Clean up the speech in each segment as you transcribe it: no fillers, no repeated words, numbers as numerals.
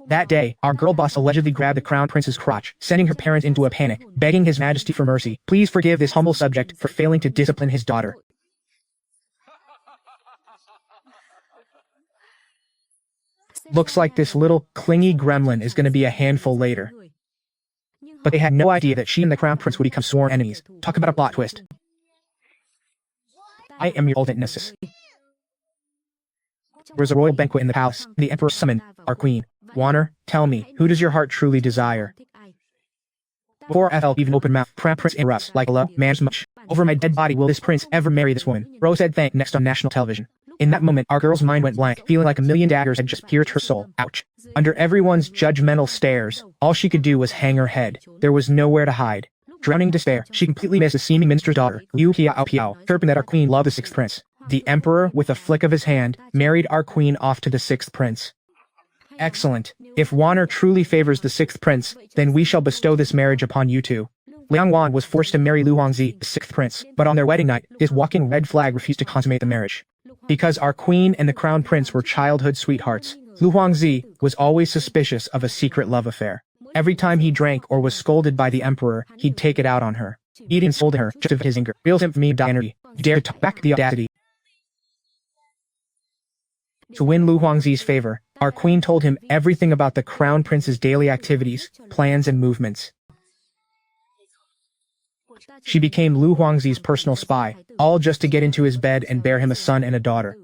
That day, our girl boss allegedly grabbed the crown prince's crotch, sending her parents into a panic, begging his majesty for mercy. Please forgive this humble subject for failing to discipline his daughter. Looks like this little, clingy gremlin is going to be a handful later. But they had no idea that she and the crown prince would become sworn enemies. Talk about a plot twist. I am your ultimate nemesis. There was a royal banquet in the palace. The emperor summoned our queen. Warner, tell me, who does your heart truly desire? Before Ethel even opened mouth, crown prince interrupts, like, hello, man, much. Over my dead body will this prince ever marry this woman? Rose said thank next on national television. In that moment, our girl's mind went blank, feeling like a million daggers had just pierced her soul. Ouch. Under everyone's judgmental stares, all she could do was hang her head. There was nowhere to hide. Drowning in despair, she completely missed the seeming minister's daughter, Liu Piao, chirping that our queen loved the sixth prince. The emperor, with a flick of his hand, married our queen off to the sixth prince. Excellent. If Warner truly favors the sixth prince, then we shall bestow this marriage upon you two. Liang Wan was forced to marry Lu Huangzi, the sixth prince, but on their wedding night, his walking red flag refused to consummate the marriage. Because our queen and the crown prince were childhood sweethearts, Lu Huangzi was always suspicious of a secret love affair. Every time he drank or was scolded by the emperor, he'd take it out on her. He'd insult her, just of his anger. Real symptom of energy. Dare to talk back the audacity. To win Lu Huangzi's favor, our queen told him everything about the crown prince's daily activities, plans, and movements. She became Lu Huangzi's personal spy, all just to get into his bed and bear him a son and a daughter.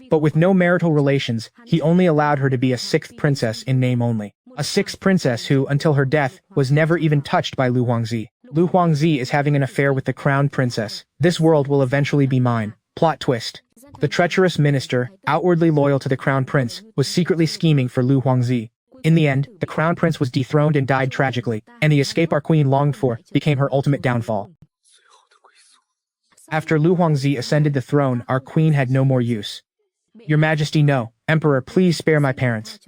But with no marital relations, he only allowed her to be a sixth princess in name only. A sixth princess who, until her death, was never even touched by Lu Huangzi. Lu Huangzi is having an affair with the crown princess. This world will eventually be mine. Plot twist. The treacherous minister, outwardly loyal to the crown prince, was secretly scheming for Lu Huangzi. In the end, the crown prince was dethroned and died tragically, and the escape our queen longed for became her ultimate downfall. After Lu Huangzi ascended the throne, our queen had no more use. Your Majesty, no. Emperor, please spare my parents.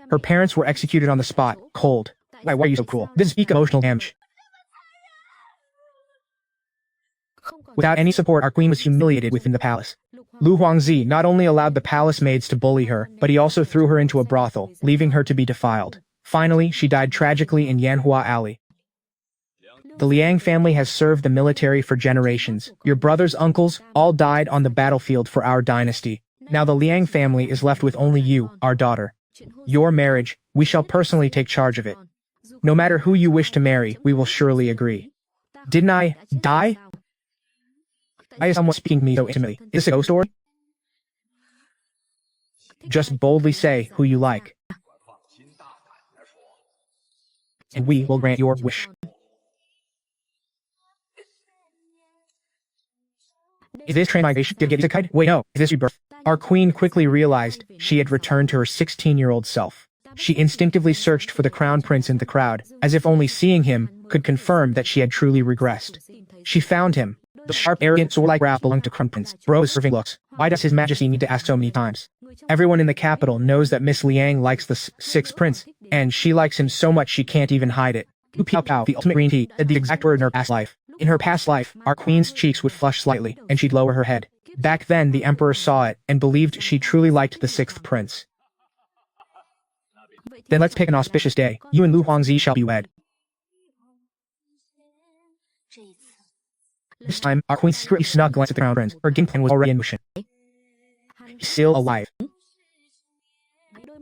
Her parents were executed on the spot, cold. Why are you so cruel? This is peak emotional damage. Without any support, our queen was humiliated within the palace. Lu Huangzi not only allowed the palace maids to bully her, but he also threw her into a brothel, leaving her to be defiled. Finally, she died tragically in Yanhua Alley. The Liang family has served the military for generations. Your brother's uncles all died on the battlefield for our dynasty. Now the Liang family is left with only you, our daughter. Your marriage, we shall personally take charge of it. No matter who you wish to marry, we will surely agree. Didn't I die? Why is someone speaking to me so intimately? Is this a ghost story? Just boldly say who you like. And we will grant your wish. Is this transmigration? Did it get isekai? Wait, no. Is this rebirth? Our queen quickly realized she had returned to her 16-year-old self. She instinctively searched for the crown prince in the crowd, as if only seeing him could confirm that she had truly regressed. She found him. The sharp, arrogant, sword-like brow belonged to Crown Prince. Bro is serving looks. Why does His Majesty need to ask so many times? Everyone in the capital knows that Miss Liang likes the sixth prince, and she likes him so much she can't even hide it. Liu Piao, the ultimate green tea, said the exact word in her past life. In her past life, our queen's cheeks would flush slightly, and she'd lower her head. Back then, the emperor saw it, and believed she truly liked the sixth prince. Then let's pick an auspicious day. You and Lu Huangzi shall be wed. This time, our queen secretly snug glanced at the crown prince. Her game plan was already in motion. He's still alive.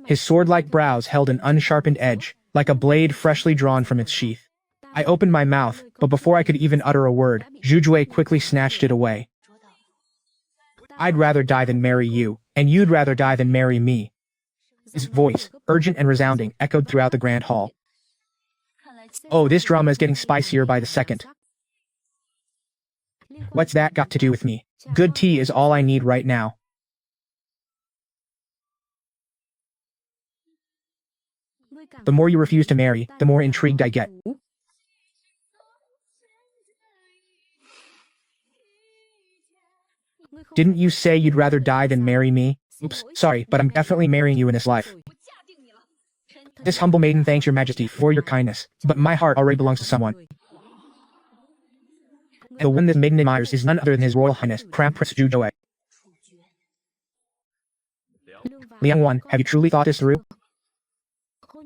His sword-like brows held an unsharpened edge, like a blade freshly drawn from its sheath. I opened my mouth, but before I could even utter a word, Zhuzhui quickly snatched it away. I'd rather die than marry you, and you'd rather die than marry me. His voice, urgent and resounding, echoed throughout the grand hall. Oh, this drama is getting spicier by the second. What's that got to do with me? Good tea is all I need right now. The more you refuse to marry, the more intrigued I get. Didn't you say you'd rather die than marry me? Oops, sorry, but I'm definitely marrying you in this life. This humble maiden thanks your majesty for your kindness, but my heart already belongs to someone. The one this maiden admires is none other than His Royal Highness, Crown Prince Zhuzhui. Liang Wan, have you truly thought this through?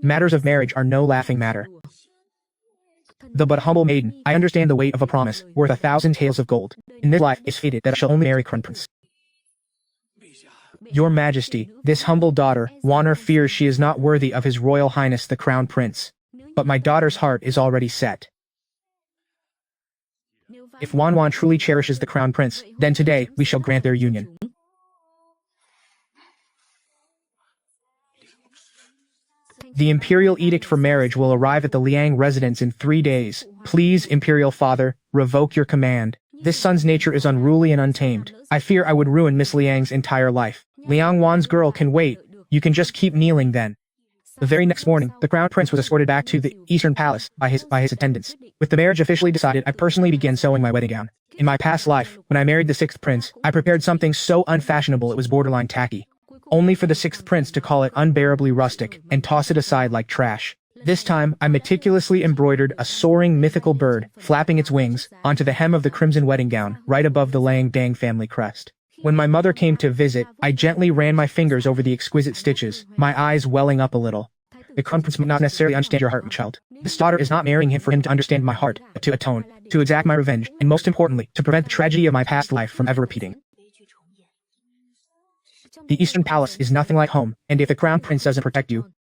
Matters of marriage are no laughing matter. The but humble maiden, I understand the weight of a promise, worth 1,000 taels of gold. In this life, it's fated that I shall only marry Crown Prince. Your Majesty, this humble daughter, Wanner fears she is not worthy of His Royal Highness the Crown Prince. But my daughter's heart is already set. If Wan Wan truly cherishes the Crown Prince, then today we shall grant their union. The imperial edict for marriage will arrive at the Liang residence in 3 days. Please, imperial father, revoke your command. This son's nature is unruly and untamed. I fear I would ruin Miss Liang's entire life. Liang Wan's girl can wait. You can just keep kneeling then. The very next morning, the Crown Prince was escorted back to the Eastern Palace by his attendants. With the marriage officially decided, I personally began sewing my wedding gown. In my past life, when I married the 6th Prince, I prepared something so unfashionable it was borderline tacky. Only for the 6th Prince to call it unbearably rustic and toss it aside like trash. This time, I meticulously embroidered a soaring mythical bird, flapping its wings, onto the hem of the crimson wedding gown, right above the Liang Dang family crest. When my mother came to visit, I gently ran my fingers over the exquisite stitches, my eyes welling up a little. The Crown Prince may not necessarily understand your heart, my child. This daughter is not marrying him for him to understand my heart, but to atone, to exact my revenge, and most importantly, to prevent the tragedy of my past life from ever repeating. The Eastern Palace is nothing like home, and if the Crown Prince doesn't protect you...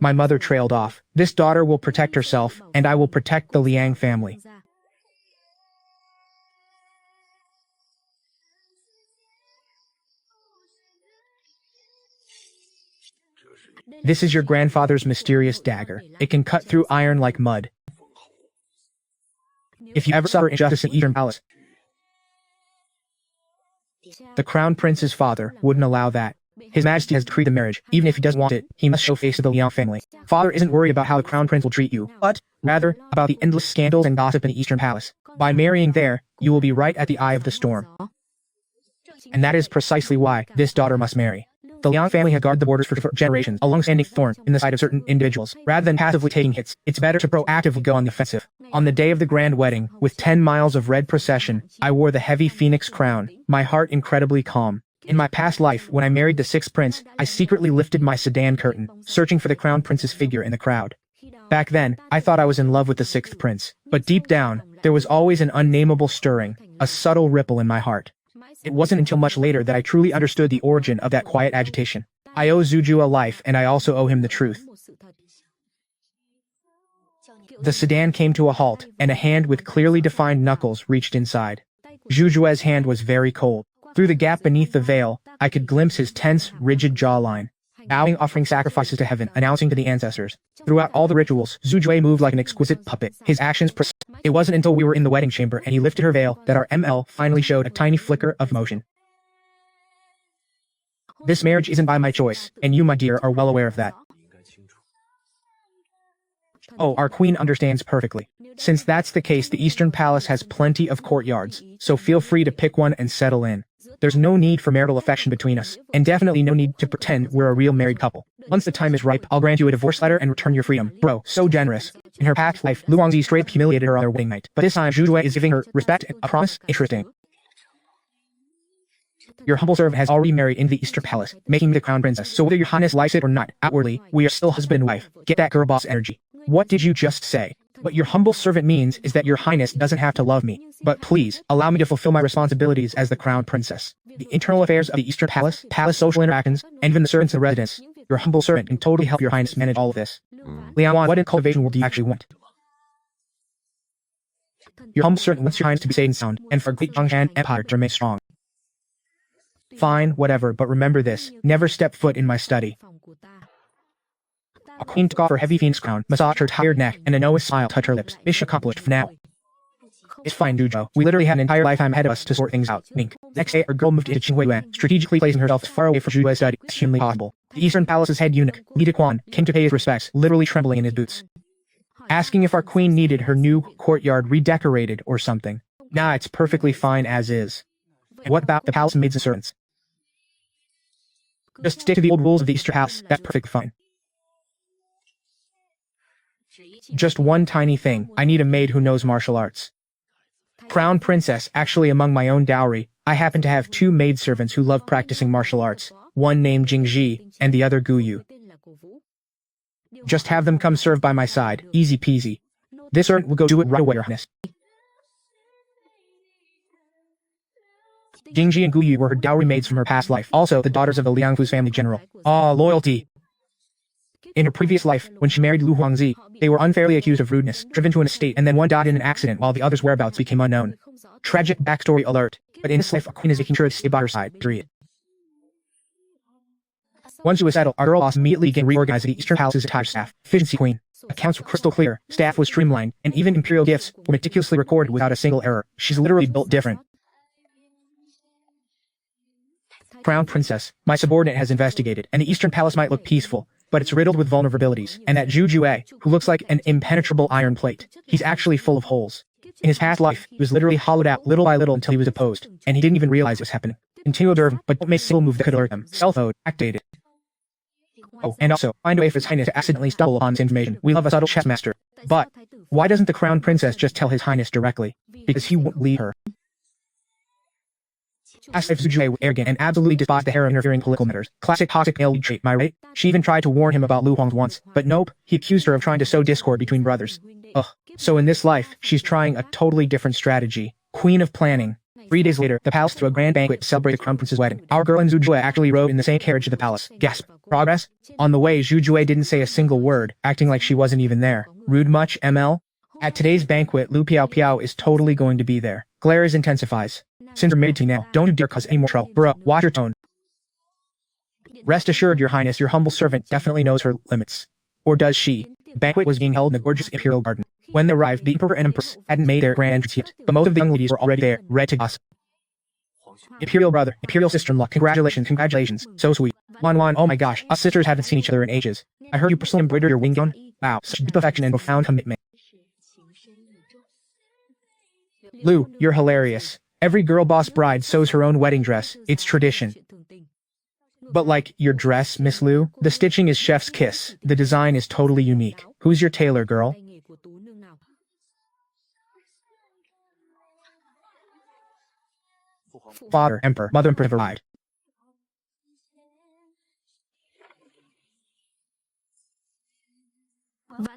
My mother trailed off. This daughter will protect herself, and I will protect the Liang family. This is your grandfather's mysterious dagger. It can cut through iron like mud. If you ever suffer injustice in Eastern Palace, the Crown Prince's father wouldn't allow that. His Majesty has decreed the marriage. Even if he doesn't want it, he must show face to the Liang family. Father isn't worried about how the Crown Prince will treat you, but, rather, about the endless scandals and gossip in the Eastern Palace. By marrying there, you will be right at the eye of the storm. And that is precisely why this daughter must marry. The Liang family has guarded the borders for generations, a long-standing thorn in the side of certain individuals. Rather than passively taking hits, it's better to proactively go on the offensive. On the day of the grand wedding, with 10 miles of red procession, I wore the heavy phoenix crown, my heart incredibly calm. In my past life, when I married the 6th Prince, I secretly lifted my sedan curtain, searching for the Crown Prince's figure in the crowd. Back then, I thought I was in love with the 6th Prince, but deep down, there was always an unnameable stirring, a subtle ripple in my heart. It wasn't until much later that I truly understood the origin of that quiet agitation. I owe Zuju a life, and I also owe him the truth. The sedan came to a halt, and a hand with clearly defined knuckles reached inside. Zhujue's hand was very cold. Through the gap beneath the veil, I could glimpse his tense, rigid jawline. Bowing, offering sacrifices to heaven, announcing to the ancestors. Throughout all the rituals, Zhujue moved like an exquisite puppet. His actions It wasn't until we were in the wedding chamber and he lifted her veil that our ML finally showed a tiny flicker of motion. This marriage isn't by my choice, and you, my dear, are well aware of that. Oh, our queen understands perfectly. Since that's the case, the Eastern Palace has plenty of courtyards, so feel free to pick one and settle in. There's no need for marital affection between us, and definitely no need to pretend we're a real married couple. Once the time is ripe, I'll grant you a divorce letter and return your freedom. Bro, so generous. In her past life, Luangzi straight humiliated her on their wedding night, but this time Zhuzhui is giving her respect and a promise. Interesting. Your humble servant has already married into the Eastern Palace, making me the crown princess, so whether your highness likes it or not, outwardly, we are still husband and wife. Get that girl boss energy. What did you just say? What your humble servant means is that your highness doesn't have to love me, but please, allow me to fulfill my responsibilities as the crown princess. The internal affairs of the Eastern Palace, palace social interactions, and even the servants in the residence, your humble servant can totally help your highness manage all of this. Liang Wan, what in cultivation world do you actually want? Your humble servant wants your highness to be safe and sound, and for great Zhongshan Empire to remain strong. Fine, whatever, but remember this, never step foot in my study. A queen took off her heavy phoenix crown, massaged her tired neck, and a knowing smile touched her lips. Mission accomplished for now. It's fine, Zhujo. We literally have an entire lifetime ahead of us to sort things out. Wink. Next day, our girl moved into Qinghuiyuan, strategically placing herself as far away from Zhujue's study as humanly possible. The Eastern Palace's head eunuch, Li Dequan, came to pay his respects, literally trembling in his boots. Asking if our queen needed her new courtyard redecorated or something. Nah, it's perfectly fine as is. And what about the palace maids and servants? Just stick to the old rules of the Eastern Palace, that's perfectly fine. Just one tiny thing, I need a maid who knows martial arts. Crown princess, actually among my own dowry, I happen to have two maidservants who love practicing martial arts, one named Jingji, and the other Guyu. Just have them come serve by my side, easy peasy. This servant will go do it right away, Your Highness. Jingji and Guyu were her dowry maids from her past life, also the daughters of the Liangfu's family general. Ah, loyalty! In her previous life, when she married Lu Huangzi, they were unfairly accused of rudeness, driven to an estate, and then one died in an accident while the other's whereabouts became unknown. Tragic backstory alert, but in this life a queen is making sure to stay by her side, period. Once it was settled, our girl boss immediately began reorganizing the Eastern Palace's entire staff. Efficiency queen. Accounts were crystal clear, staff was streamlined, and even imperial gifts were meticulously recorded without a single error. She's literally built different. Crown Princess, my subordinate has investigated, and the Eastern Palace might look peaceful, but it's riddled with vulnerabilities, and that Zhu Jue, who looks like an impenetrable iron plate, he's actually full of holes. In his past life, he was literally hollowed out little by little until he was deposed, and he didn't even realize it was happening. Continue observing, but don't make a single move that could alert them. Stealth mode activated. Oh, and also, find a way for His Highness to accidentally stumble upon this information. We love a subtle chess master. But, why doesn't the Crown Princess just tell His Highness directly? Because he won't leave her. Asked if Zhu Jue was arrogant and absolutely despised the harem interfering in political matters. Classic toxic male lead trait, am I right? She even tried to warn him about Lu Huang's once, but nope, he accused her of trying to sow discord between brothers. Ugh. So in this life, she's trying a totally different strategy. Queen of planning. 3 days later, the palace threw a grand banquet to celebrate the Crown Prince's wedding. Our girl and Zhu Jue actually rode in the same carriage to the palace. Gasp. Progress? On the way, Zhu Jue didn't say a single word, acting like she wasn't even there. Rude much, ML? At today's banquet, Lu Piao Piao is totally going to be there. Glares intensifies. Since you're made to now, don't you dare cause any more trouble. Bro, watch your tone. Rest assured, Your Highness, your humble servant definitely knows her limits. Or does she? The banquet was being held in a gorgeous imperial garden. When they arrived, the Emperor and Empress hadn't made their grand entrance yet, but most of the young ladies were already there, ready to gossip. Imperial brother, Imperial sister-in-law, congratulations, congratulations, so sweet. Wan, oh my gosh, us sisters haven't seen each other in ages. I heard you personally embroidered your wing gown? Wow, such deep affection and profound commitment. Lu, you're hilarious. Every girl boss bride sews her own wedding dress, it's tradition. But like, your dress, Miss Lu? The stitching is chef's kiss, the design is totally unique. Who's your tailor, girl? Father, Emperor, Mother Emperor have arrived.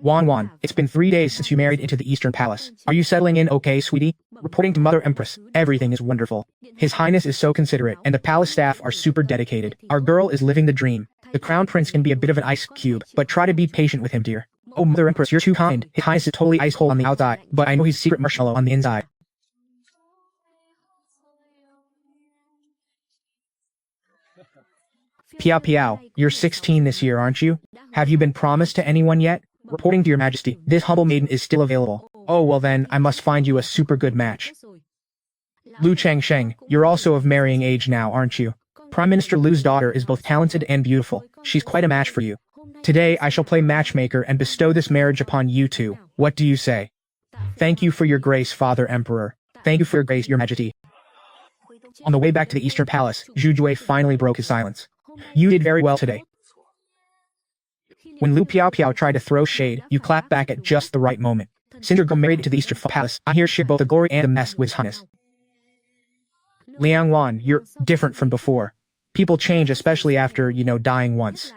Wan, it's been 3 days since you married into the Eastern Palace. Are you settling in okay, sweetie? Reporting to Mother Empress, everything is wonderful. His Highness is so considerate, and the palace staff are super dedicated. Our girl is living the dream. The Crown Prince can be a bit of an ice cube, but try to be patient with him, dear. Oh, Mother Empress, you're too kind. His Highness is totally ice cold on the outside, but I know he's secret marshmallow on the inside. Piao Piao, you're 16 this year, aren't you? Have you been promised to anyone yet? Reporting to your majesty, this humble maiden is still available. Oh well then, I must find you a super good match. Lu Changsheng, you're also of marrying age now, aren't you? Prime Minister Lu's daughter is both talented and beautiful. She's quite a match for you. Today I shall play matchmaker and bestow this marriage upon you two. What do you say? Thank you for your grace, Father Emperor. Thank you for your grace, your majesty. On the way back to the Eastern Palace, Zhu Jue finally broke his silence. You did very well today. When Lu Piao Piao tried to throw shade, you clapped back at just the right moment. Since you're married to the Eastern Palace, I'm here to share both the glory and the mess with His Highness. Liang Wan, you're different from before. People change, especially after, dying once.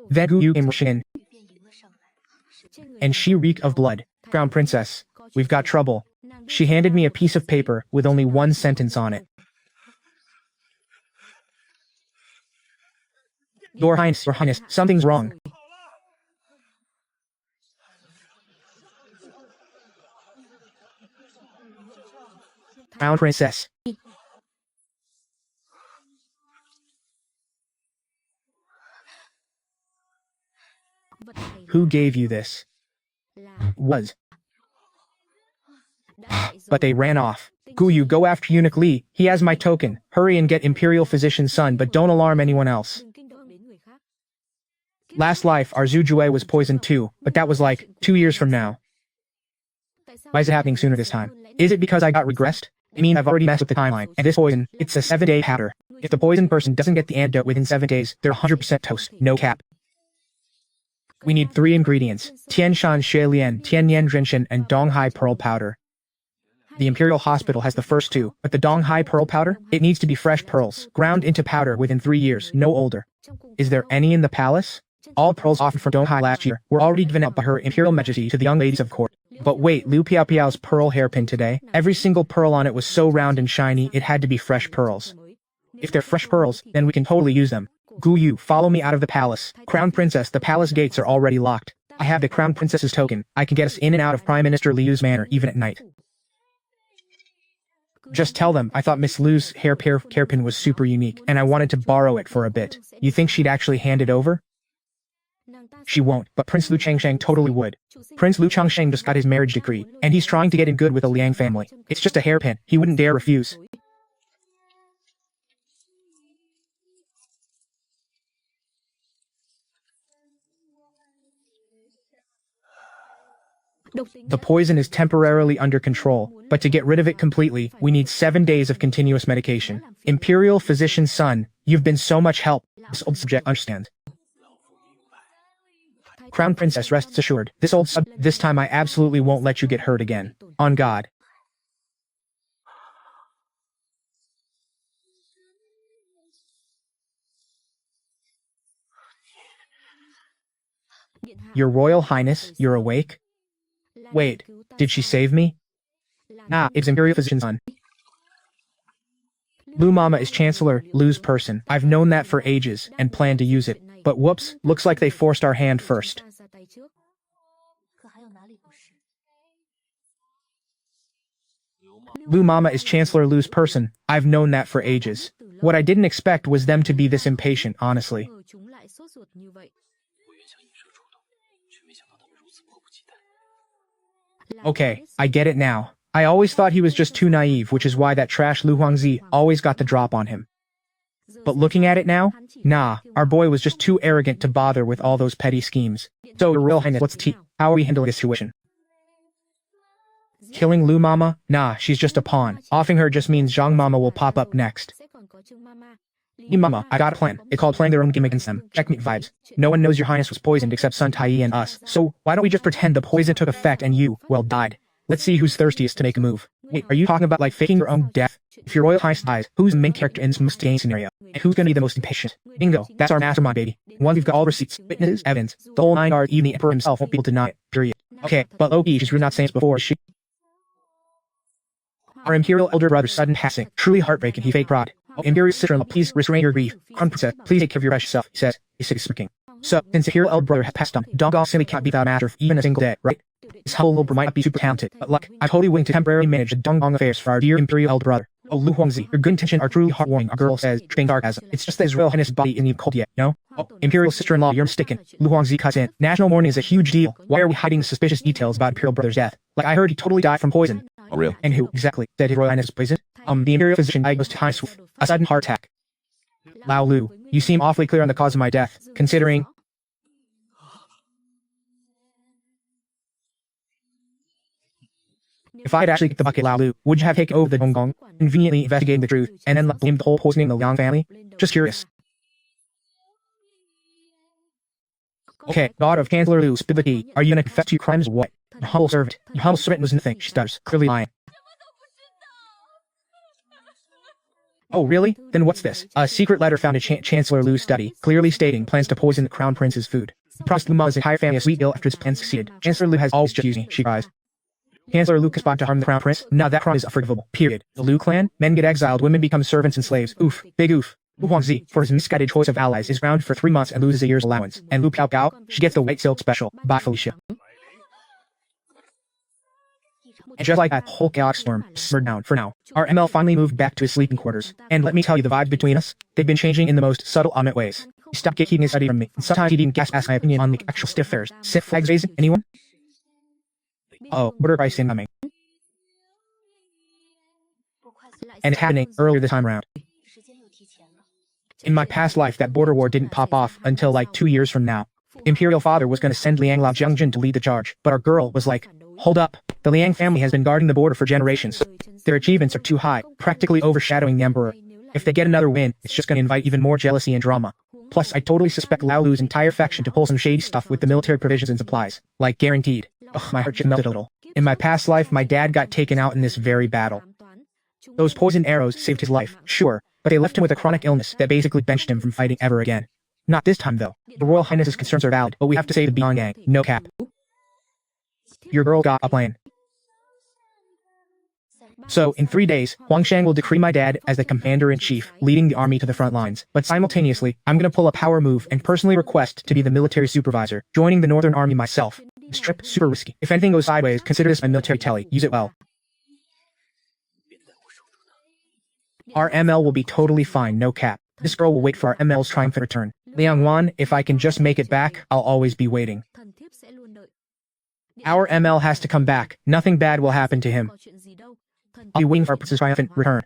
Then Guyu came rushing in. And she reeked of blood. Crown Princess, we've got trouble. She handed me a piece of paper with only one sentence on it. Your Highness, something's wrong. Crown Princess. Who gave you this? Was. But they ran off. Guyu, go after Eunuch Li. He has my token. Hurry and get Imperial Physician's son, but don't alarm anyone else. Last life, our Zhu Jue was poisoned too, but that was like 2 years from now. Why is it happening sooner this time? Is it because I got regressed? I mean, I've already messed with the timeline, and this poison, it's a 7-day powder. If the poisoned person doesn't get the antidote within 7 days, they're 100% toast. No cap. We need 3 ingredients: Tianshan Xuelian, Tianyan Zhinshan, and Donghai pearl powder. The Imperial Hospital has the first 2, but the Donghai pearl powder? It needs to be fresh pearls, ground into powder within 3 years, no older. Is there any in the palace? All pearls offered from Donghai last year were already given out by Her Imperial Majesty to the young ladies of court. But wait, Liu Piao's pearl hairpin today? Every single pearl on it was so round and shiny, it had to be fresh pearls. If they're fresh pearls, then we can totally use them. Gu Yu, follow me out of the palace. Crown Princess, the palace gates are already locked. I have the Crown Princess's token. I can get us in and out of Prime Minister Liu's manor even at night. Just tell them I thought Miss Liu's hairpin was super unique, and I wanted to borrow it for a bit. You think she'd actually hand it over? She won't, but Prince Liu Changsheng totally would. Prince Liu Changsheng just got his marriage decree, and he's trying to get in good with the Liang family. It's just a hairpin. He wouldn't dare refuse. The poison is temporarily under control, but to get rid of it completely, we need 7 days of continuous medication. Imperial physician's son, you've been so much help. This old subject understands. Crown Princess rests assured, this time I absolutely won't let you get hurt again. On God. Your Royal Highness, you're awake? Wait, did she save me? Nah, it's Imperial Physician's son. Lu Mama is Chancellor Lu's person. I've known that for ages, and plan to use it. But whoops, looks like they forced our hand first. Lu Mama is Chancellor Lu's person. I've known that for ages. What I didn't expect was them to be this impatient, honestly. Okay, I get it now. I always thought he was just too naive, which is why that trash Lu Huangzi always got the drop on him. But looking at it now, nah, our boy was just too arrogant to bother with all those petty schemes. So, Your Royal Highness, what's the tea? How are we handling this situation? Killing Lu Mama? Nah, she's just a pawn. Offing her just means Zhang Mama will pop up next. Hey Mama, I got a plan. It's called playing their own game against them. Checkmate vibes. No one knows your highness was poisoned except Sun Taiyi and us, so why don't we just pretend the poison took effect and you, well, died. Let's see who's thirstiest to make a move. Wait, are you talking about like faking your own death? If your Royal Highness dies, who's the main character in this must-gain scenario? And who's gonna be the most impatient? Bingo, that's our mastermind, baby. Once we've got all receipts, witnesses, evidence, the whole 9 yards, even the Emperor himself won't be able to deny it, period. Okay, but low-key, she's really not saying this before, is she? Our Imperial elder brother's sudden passing, truly heartbreaking, he fake prod. Oh, Imperial sister-in-law, please restrain your grief. Crown Princess, please take care of your precious self, he says. He's smirking. So, since Imperial elder brother has passed on, Donggong simply can't be without a master for even a single day, right? This humble little bro might not be super talented, but luck, I'm totally willing to temporarily manage the Donggong affairs for our dear Imperial elder brother. Oh, Lu Huangzi, your good intentions are truly heartwarming, our girl says, tripping sarcasm. It's just that his Royal Highness' body isn't even cold yet, no? Oh, Imperial sister-in-law, you're mistaken. Lu Huangzi cuts in. National mourning is a huge deal. Why are we hiding suspicious details about Imperial brother's death? Like, I heard he totally died from poison. Oh, real? And who, exactly, said his Royal Highness was poisoned? The Imperial physician diagnosed Highness with a sudden heart attack. Lao Lu, you seem awfully clear on the cause of my death, considering... If I had actually kicked the bucket, Lao Lu, would you have taken over the Donggong, conveniently investigating the truth, and then blamed the whole poisoning on the Liang family? Just curious. Okay, daughter of Chancellor Lu, spill the tea. Are you gonna confess to your crimes or what? Your humble servant. Your humble servant was nothing, she stutters, clearly lying. Oh really? Then what's this? A secret letter found in Chancellor Lu's study, clearly stating plans to poison the Crown Prince's food. He promised Lu Ma's entire family a sweet meal after his plan succeeded. Chancellor Lu has always just used me, she cries. Chancellor Lu conspired to harm the Crown Prince? Nah, that crime is unforgivable, period. The Lu clan? Men get exiled, women become servants and slaves. Oof, big oof. Lu Huangzi, for his misguided choice of allies, is grounded for 3 months and loses a year's allowance. And Lu Piao, she gets the white silk special. Bye Felicia. And just like that, whole chaotic storm simmered down for now. Our ML finally moved back to his sleeping quarters. And let me tell you, the vibes between us, they've been changing in the most subtle, ominous ways. He stopped gatekeeping his study from me, and sometimes he'd even ask my opinion on the actual stiff affairs. Sit flags raising? Anyone? Oh, border price incoming. And it's happening earlier this time around. In my past life, that border war didn't pop off until like 2 years from now. Imperial father was gonna send Liang Lao Jiangjun to lead the charge, but our girl was like, hold up, the Liang family has been guarding the border for generations. Their achievements are too high, practically overshadowing the emperor. If they get another win, it's just gonna invite even more jealousy and drama. Plus, I totally suspect Lao Lu's entire faction to pull some shady stuff with the military provisions and supplies. Like, guaranteed. Ugh, my heart just melted a little. In my past life, my dad got taken out in this very battle. Those poisoned arrows saved his life, sure, but they left him with a chronic illness that basically benched him from fighting ever again. Not this time, though. The Royal Highness's concerns are valid, but we have to save the Beyond Gang. No cap. Your girl got a plan. So, in 3 days, Huangshang will decree my dad as the commander-in-chief, leading the army to the front lines. But simultaneously, I'm gonna pull a power move and personally request to be the military supervisor, joining the Northern Army myself. Strip, super risky. If anything goes sideways, consider this my military telly. Use it well. Our ML will be totally fine, no cap. This girl will wait for our ML's triumphant return. Liang Wan, if I can just make it back, I'll always be waiting. Our ML has to come back. Nothing bad will happen to him. I'll be waiting for our prince's triumphant return.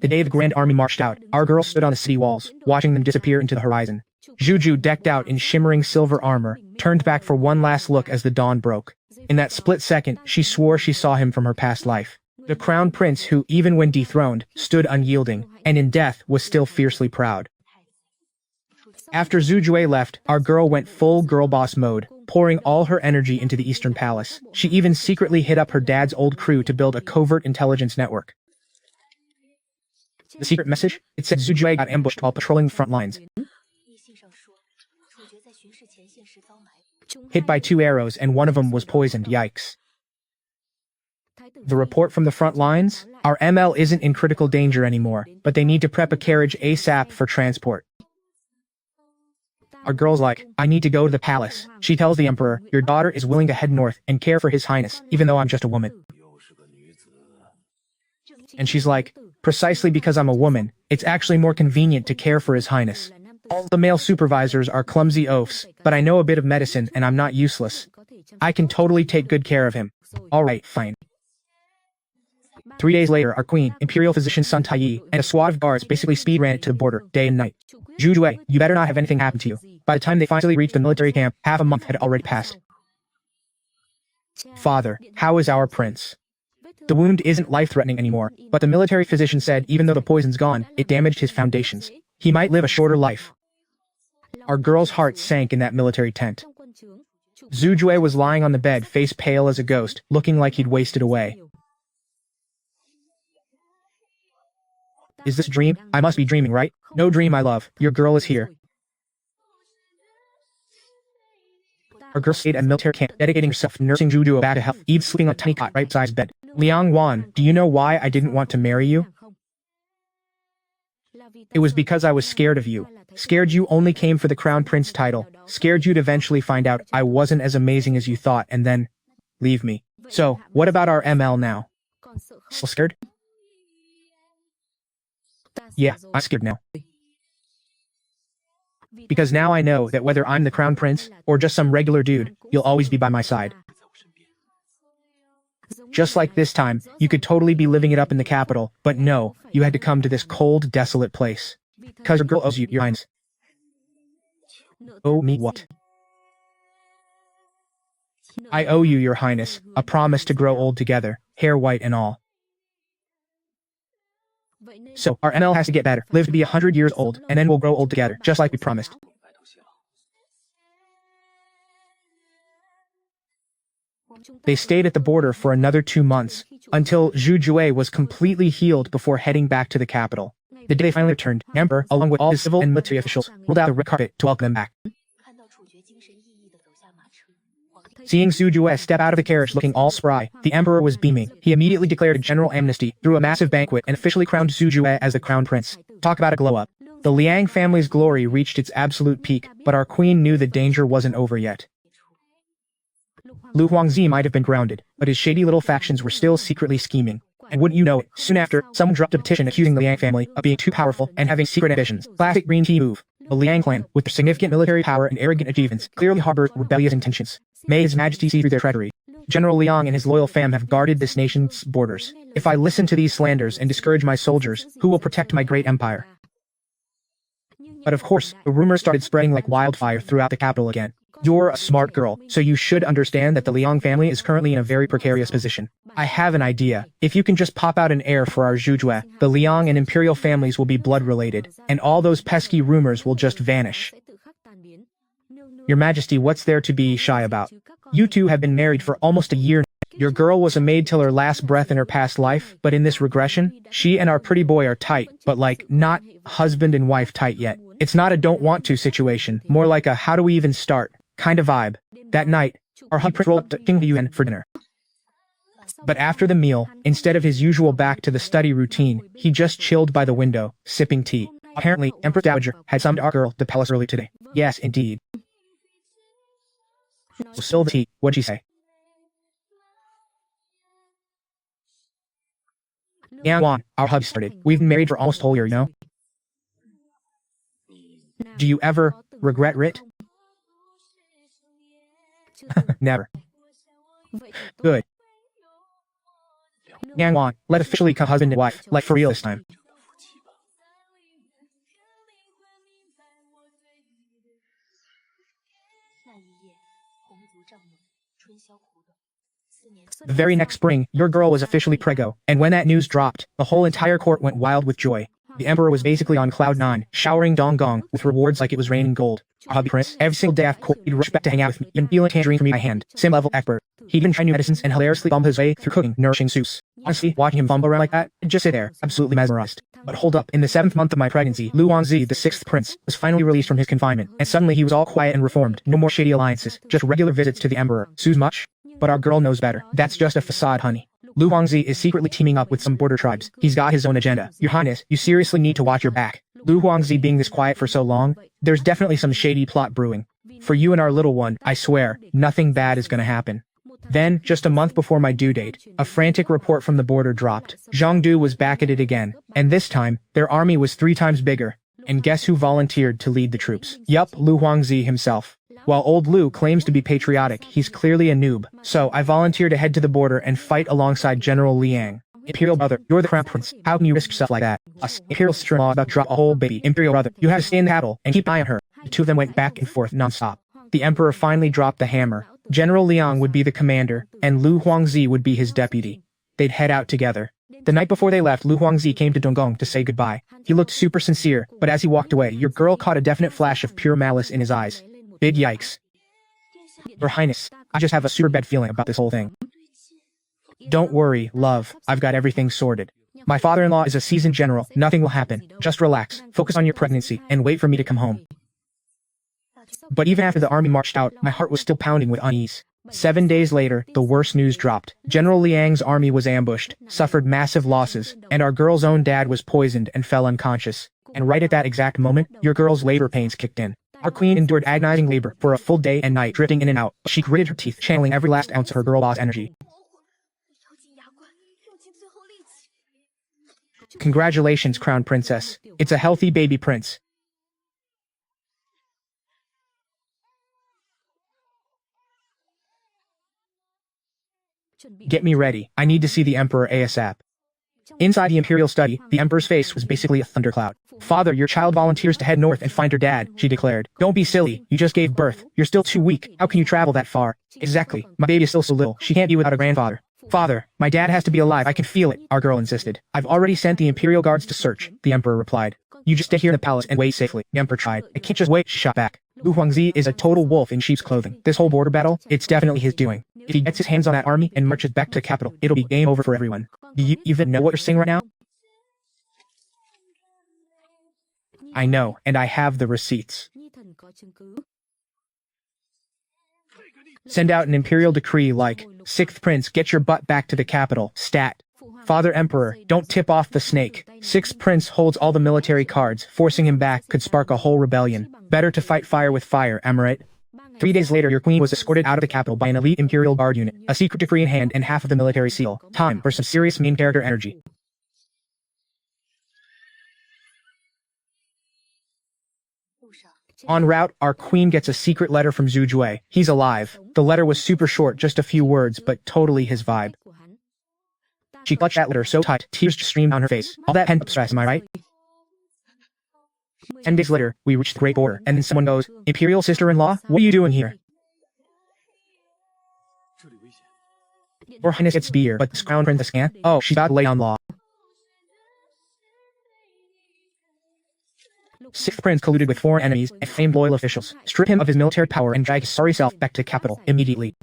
The day the Grand Army marched out, our girl stood on the city walls, watching them disappear into the horizon. Juju, decked out in shimmering silver armor, turned back for one last look as the dawn broke. In that split second, she swore she saw him from her past life. The crown prince who, even when dethroned, stood unyielding, and in death was still fiercely proud. After Zhu Jue left, our girl went full girl boss mode, pouring all her energy into the Eastern Palace. She even secretly hit up her dad's old crew to build a covert intelligence network. The secret message? It said Zhu Jue got ambushed while patrolling the front lines. Hit by 2 arrows and one of them was poisoned, yikes. The report from the front lines? Our ML isn't in critical danger anymore, but they need to prep a carriage ASAP for transport. Our girl's like, I need to go to the palace. She tells the emperor, your daughter is willing to head north and care for his highness, even though I'm just a woman. And she's like, precisely because I'm a woman, it's actually more convenient to care for his highness. All the male supervisors are clumsy oafs, but I know a bit of medicine and I'm not useless. I can totally take good care of him. Alright, fine. 3 days later, our queen, imperial physician Sun Taiyi, and a squad of guards basically speed ran it to the border, day and night. Zhu Jue, you better not have anything happen to you. By the time they finally reached the military camp, half a month had already passed. Father, how is our prince? The wound isn't life-threatening anymore, but the military physician said even though the poison's gone, it damaged his foundations. He might live a shorter life. Our girl's heart sank in that military tent. Zhu Jue was lying on the bed, face pale as a ghost, looking like he'd wasted away. Is this a dream? I must be dreaming, right? No dream, my love. Your girl is here. Our girl stayed at military camp, dedicating herself to nursing Zhu Jue back to health, Eve sleeping on a tiny cot right beside his bed. Liang Wan, do you know why I didn't want to marry you? It was because I was scared of you. Scared you only came for the crown prince title. Scared you'd eventually find out I wasn't as amazing as you thought and then leave me. So, what about our ML now? Still scared? Yeah, I'm scared now. Because now I know that whether I'm the crown prince or just some regular dude, you'll always be by my side. Just like this time, you could totally be living it up in the capital, but no, you had to come to this cold, desolate place. Cause your girl owes you, your highness. Owe me what? I owe you, your highness, a promise to grow old together, hair white and all. So, our ML has to get better, live to be 100 years old, and then we'll grow old together, just like we promised. They stayed at the border for another 2 months, until Zhu Jue was completely healed before heading back to the capital. The day they finally returned, the emperor, along with all his civil and military officials, rolled out the red carpet to welcome them back. Seeing Zhu Jue step out of the carriage looking all spry, the emperor was beaming. He immediately declared a general amnesty, threw a massive banquet, and officially crowned Zhu Jue as the crown prince. Talk about a glow-up. The Liang family's glory reached its absolute peak, but our queen knew the danger wasn't over yet. Lu Huangzi might have been grounded, but his shady little factions were still secretly scheming. And wouldn't you know it, soon after, someone dropped a petition accusing the Liang family of being too powerful and having secret ambitions. Classic green tea move. The Liang clan, with their significant military power and arrogant achievements, clearly harbors rebellious intentions. May His Majesty see through their treachery. General Liang and his loyal fam have guarded this nation's borders. If I listen to these slanders and discourage my soldiers, who will protect my great empire? But of course, the rumors started spreading like wildfire throughout the capital again. You're a smart girl, so you should understand that the Liang family is currently in a very precarious position. I have an idea. If you can just pop out an heir for our Zhuzhue, the Liang and imperial families will be blood-related, and all those pesky rumors will just vanish. Your Majesty, what's there to be shy about? You two have been married for almost a year now. Your girl was a maid till her last breath in her past life, but in this regression, she and our pretty boy are tight, but like, not husband and wife tight yet. It's not a don't want to situation, more like a how do we even start kind of vibe. That night, our husband rolled up to King Yuan for dinner. But after the meal, instead of his usual back to the study routine, he just chilled by the window, sipping tea. Apparently, Empress Dowager had summoned our girl to palace early today. Yes, indeed. Spill the tea, what'd she say? Yang Wan, our hub started. We've been married for almost a whole year, you know? Do you ever regret it? Never. Good. Yang Wan, let's officially become husband and wife, like for real this time. The very next spring, your girl was officially preggo, and when that news dropped, the whole entire court went wild with joy. The emperor was basically on cloud 9, showering Dong Gong with rewards like it was raining gold. Our hubby prince, every single day after court, he'd rush back to hang out with me, even peel a tangerine for me by hand, sim-level expert. He'd even try new medicines and hilariously bumble his way through cooking nourishing soups. Honestly, watching him fumble around like that, I'd just sit there, absolutely mesmerized. But hold up, in the 7th month of my pregnancy, Lu Wangzi, the 6th prince, was finally released from his confinement, and suddenly he was all quiet and reformed, no more shady alliances, just regular visits to the emperor. Sue's much? But our girl knows better. That's just a facade, honey. Lu Wangzi is secretly teaming up with some border tribes. He's got his own agenda. Your Highness, you seriously need to watch your back. Lu Wangzi being this quiet for so long, there's definitely some shady plot brewing. For you and our little one, I swear, nothing bad is gonna happen. Then, just a month before my due date, a frantic report from the border dropped. Zhongdu was back at it again, and this time, their army was 3 times bigger. And guess who volunteered to lead the troops? Yup, Lu Huangzi himself. While old Lu claims to be patriotic, he's clearly a noob. So I volunteer to head to the border and fight alongside General Liang. Imperial brother, you're the crown prince. How can you risk yourself like that? Us, Imperial sister-in-law about to drop a whole baby. Imperial brother, you have to stay in the capital and keep an eye on her. The two of them went back and forth non-stop. The emperor finally dropped the hammer. General Liang would be the commander, and Lu Huangzi would be his deputy. They'd head out together. The night before they left, Lu Huangzi came to Donggong to say goodbye. He looked super sincere, but as he walked away, your girl caught a definite flash of pure malice in his eyes. Big yikes. Your Highness, I just have a super bad feeling about this whole thing. Don't worry, love, I've got everything sorted. My father-in-law is a seasoned general, nothing will happen. Just relax, focus on your pregnancy, and wait for me to come home. But even after the army marched out, my heart was still pounding with unease. 7 days later, the worst news dropped. General Liang's army was ambushed, suffered massive losses, and our girl's own dad was poisoned and fell unconscious. And right at that exact moment, your girl's labor pains kicked in. Our queen endured agonizing labor for a full day and night, drifting in and out. She gritted her teeth, channeling every last ounce of her girl boss energy. Congratulations, Crown Princess. It's a healthy baby prince. Get me ready. I need to see the Emperor ASAP. Inside the Imperial study, the Emperor's face was basically a thundercloud. Father, your child volunteers to head north and find her dad, she declared. Don't be silly. You just gave birth. You're still too weak. How can you travel that far? Exactly. My baby is still so little. She can't be without a grandfather. Father, my dad has to be alive. I can feel it, our girl insisted. I've already sent the Imperial guards to search, the Emperor replied. You just stay here in the palace and wait safely, the Emperor tried. I can't just wait, she shot back. Lu Huangzi is a total wolf in sheep's clothing. This whole border battle, it's definitely his doing. If he gets his hands on that army and marches back to the capital, it'll be game over for everyone. Do you even know what you're saying right now? I know, and I have the receipts. Send out an imperial decree like, 6th Prince, get your butt back to the capital, stat. Father Emperor, don't tip off the snake. 6th Prince holds all the military cards, forcing him back could spark a whole rebellion. Better to fight fire with fire, am I right? 3 days later, your queen was escorted out of the capital by an elite imperial guard unit, a secret decree in hand and half of the military seal. Time for some serious main character energy. En route, our queen gets a secret letter from Zhu Jue. He's alive. The letter was super short, just a few words, but totally his vibe. She clutched that letter so tight, tears just streamed down her face. All that pent-up stress, am I right? 10 days later, we reached the Great Border, and then someone goes, Imperial sister-in-law, what are you doing here? Your Highness gets beer, but this crown princess can't. Oh, she's about to lay on law. Sixth prince colluded with foreign enemies and famed loyal officials. Strip him of his military power and drag his sorry self back to capital immediately.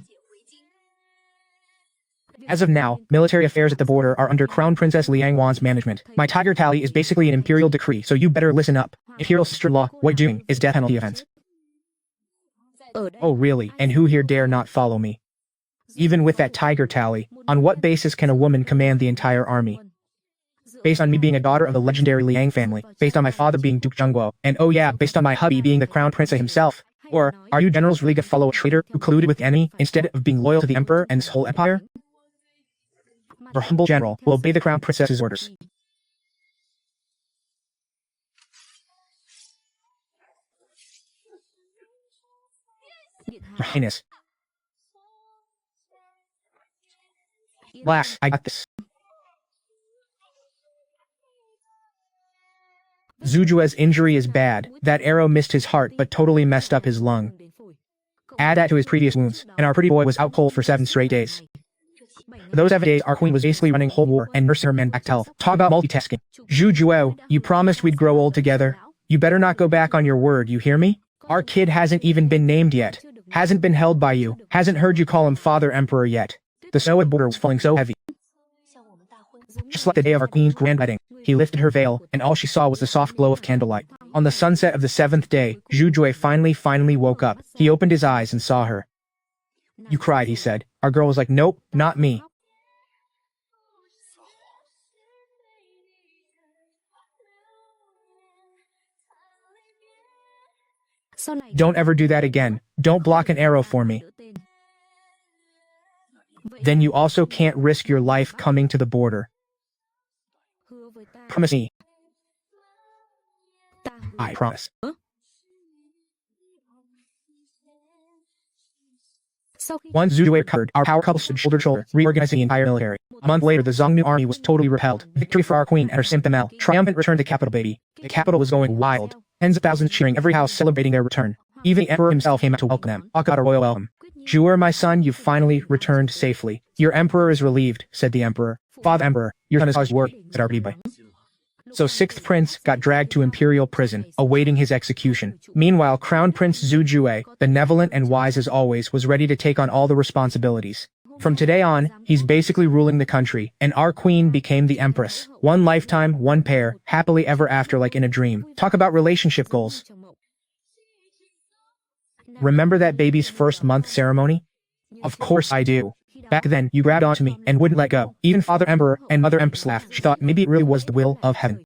As of now, military affairs at the border are under Crown Princess Liangwan's management. My tiger tally is basically an imperial decree, so you better listen up. Imperial sister-in-law, what doing is death penalty offense. Oh really, and who here dare not follow me? Even with that tiger tally, on what basis can a woman command the entire army? Based on me being a daughter of the legendary Liang family, based on my father being Duke Zhengguo, and oh yeah, based on my hubby being the crown prince himself. Or, are you generals really gonna follow a traitor who colluded with the enemy instead of being loyal to the emperor and his whole empire? Your humble general will obey the crown princess's orders. Your Highness. Lass, I got this. Zujue's injury is bad. That arrow missed his heart but totally messed up his lung. Add that to his previous wounds, and our pretty boy was out cold for 7 straight days. For those 7 days, our queen was basically running whole war and nursing her men back to health. Talk about multitasking. Zhujuo, you promised we'd grow old together. You better not go back on your word, you hear me? Our kid hasn't even been named yet. Hasn't been held by you. Hasn't heard you call him Father Emperor yet. The snow at border was falling so heavy. Just like the day of our queen's grand wedding, he lifted her veil, and all she saw was the soft glow of candlelight. On the sunset of the 7th day, Zhujue finally woke up. He opened his eyes and saw her. You cried, he said. Our girl was like, nope, not me. Don't ever do that again. Don't block an arrow for me. Then you also can't risk your life coming to the border. Promise me. I promise. Once Zhuge recovered, our power couple stood shoulder to shoulder, reorganizing the entire military. A month later, the Zhongnu army was totally repelled. Victory for our queen and her simp ML. Triumphant return to capital, baby. The capital was going wild. Tens of thousands cheering, every house celebrating their return. Even the emperor himself came out to welcome them. I got a royal welcome. Zhuer, my son, you've finally returned safely. Your emperor is relieved, said the emperor. Father Emperor, your son is hard work, said our pretty boy. So 6th prince got dragged to imperial prison, awaiting his execution. Meanwhile, Crown Prince Zhujue, benevolent and wise as always, was ready to take on all the responsibilities. From today on, he's basically ruling the country, and our queen became the empress. One lifetime, one pair, happily ever after like in a dream. Talk about relationship goals. Remember that baby's first month ceremony? Of course I do. Back then, you grabbed onto me and wouldn't let go. Even Father Emperor and Mother Empress laughed. She thought maybe it really was the will of heaven.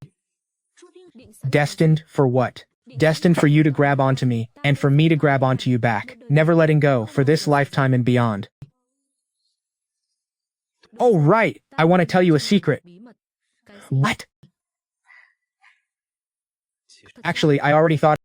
Destined for what? Destined for you to grab onto me, and for me to grab onto you back. Never letting go for this lifetime and beyond. Oh right, I want to tell you a secret. What? Actually, I already thought